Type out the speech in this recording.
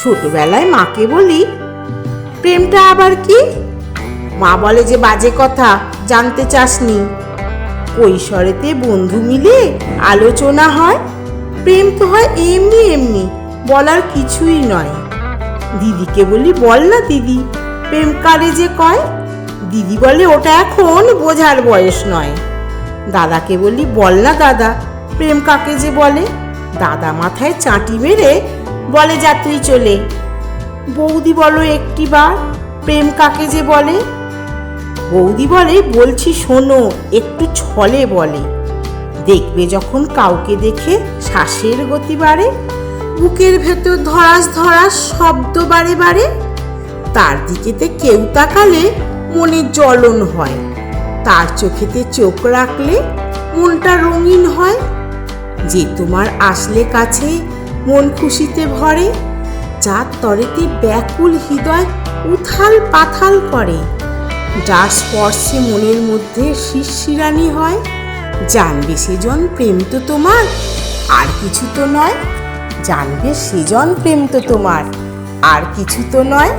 ছোটবেলায় মাকে বলি, প্রেমটা আবার কি? মা বলে যে বাজে কথা, জানতে চাসনি। কৈশোরেতে বন্ধু মিলে আলোচনা হয়, প্রেম তো হয় এমনি এমনি, বলার কিছুই নয়। দিদিকে বলি, বল না দিদি, প্রেম কারে যে কয়? দিদি বলে ওটা এখন বোঝার বয়স নয়। দাদাকে বলি, বল না দাদা, প্রেম কাকে যে বলে? দাদা মাথায় চাঁটি মেরে বলে, যা তুই চলে। বৌদি বলো একটিবার, প্রেম কাকে যে বলে? বৌদি বলে, বলছি শোনো, একটু ছলে বলে। দেখবে যখন কাউকে দেখে শ্বাসের গতি বাড়ে, বুকের ভেতর ধরাস ধরাস শব্দ বারে বারে, তার দিকেতে কেউ তাকালে মনে জ্বলন হয়, তার চোখেতে চোখ রাখলে মনটা রঙিন হয়। যে তোমার আসলে কাছে মন খুশিতে ভরে, যার তরেতে ব্যাকুল হৃদয় উথাল পাথাল করে, যার স্পর্শে মনের মধ্যে শিরশিরানি হয়, জানবে সেজন প্রেম তো তোমার, আর কিছু তো নয়। জানবে সেজন প্রেম তো তোমার, আর কিছু তো নয়।